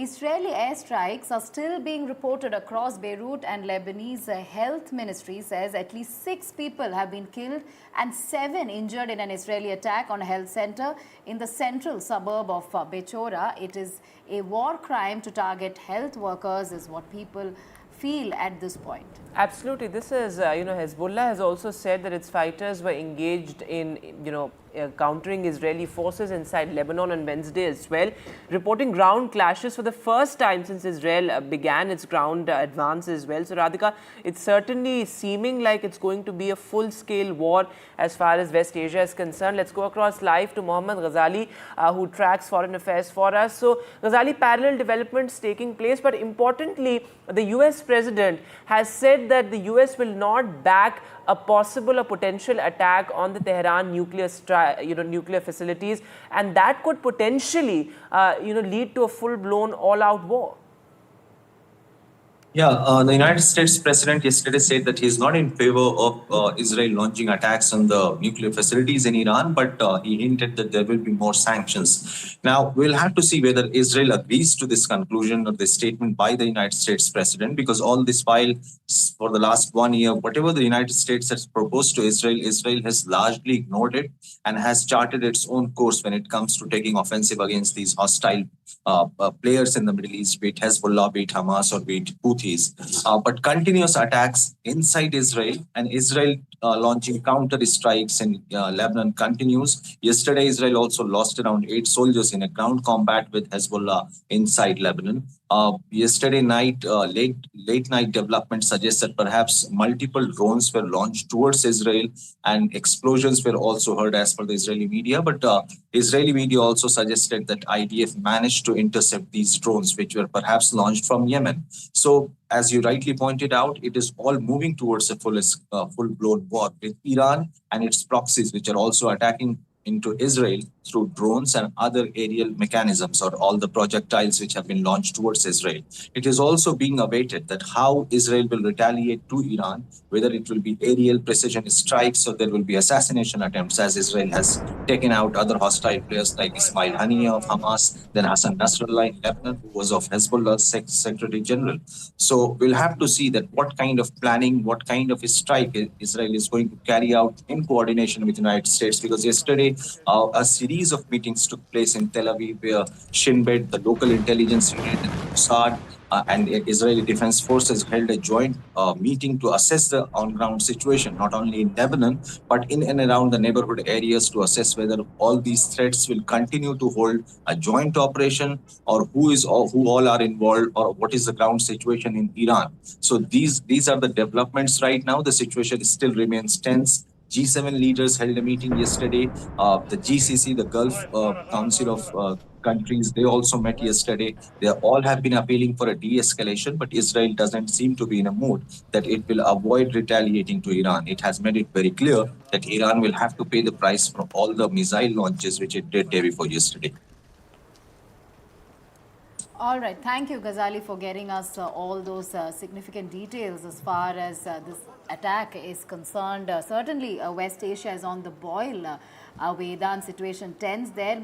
Israeli airstrikes are still being reported across Beirut, and Lebanese health ministry says at least 6 people have been killed and 7 injured in an Israeli attack on a health center in the central suburb of Bechora. It is a war crime to target health workers, is what people feel at this point. Absolutely. This is, Hezbollah has also said that its fighters were engaged in, countering Israeli forces inside Lebanon on Wednesday as well, reporting ground clashes for the first time since Israel began its ground advance as well. So, Radhika, it's certainly seeming like it's going to be a full-scale war as far as West Asia is concerned. Let's go across live to Mohammad Ghazali, who tracks foreign affairs for us. So, Ghazali, parallel developments taking place, but importantly, the US president has said that the US will not back a possible or potential attack on the Tehran nuclear facilities, and that could potentially, lead to a full-blown all-out war. Yeah, the United States president yesterday said that he is not in favor of Israel launching attacks on the nuclear facilities in Iran, but he hinted that there will be more sanctions. Now, we'll have to see whether Israel agrees to this conclusion or this statement by the United States president, because all this while, for the last 1 year, whatever the United States has proposed to Israel, Israel has largely ignored it and has charted its own course when it comes to taking offensive against these hostile players in the Middle East, be it Hezbollah, be it Hamas, or be it Houthis. But continuous attacks inside Israel and Israel launching counter strikes in Lebanon continues. Yesterday, Israel also lost around 8 soldiers in a ground combat with Hezbollah inside Lebanon. Yesterday night, late night development suggests that perhaps multiple drones were launched towards Israel and explosions were also heard as per the Israeli media. But Israeli media also suggested that IDF managed to intercept these drones, which were perhaps launched from Yemen. So, as you rightly pointed out, it is all moving towards a full-blown war with Iran and its proxies, which are also attacking into Israel through drones and other aerial mechanisms, or all the projectiles which have been launched towards Israel. It is also being awaited that how Israel will retaliate to Iran, whether it will be aerial precision strikes or there will be assassination attempts, as Israel has taken out other hostile players like Ismail Haniyeh of Hamas, then Hassan Nasrallah in Lebanon, who was of Hezbollah's Secretary General. So we'll have to see that what kind of planning, what kind of strike Israel is going to carry out in coordination with the United States, because yesterday a series of meetings took place in Tel Aviv, where Shin Bet, the local intelligence unit, and Mossad and Israeli Defense Forces held a joint meeting to assess the on-ground situation, not only in Lebanon, but in and around the neighborhood areas, to assess whether all these threats will continue to hold a joint operation, or who all are involved, or what is the ground situation in Iran. So these are the developments right now. The situation still remains tense. G7 leaders held a meeting yesterday. The GCC, the Gulf Council of countries, they also met yesterday. They all have been appealing for a de-escalation, but Israel doesn't seem to be in a mood that it will avoid retaliating to Iran. It has made it very clear that Iran will have to pay the price for all the missile launches which it did day before yesterday. All right. Thank you, Ghazali, for getting us all those significant details as far as this attack is concerned. Certainly, West Asia is on the boil. Vedan situation tense there.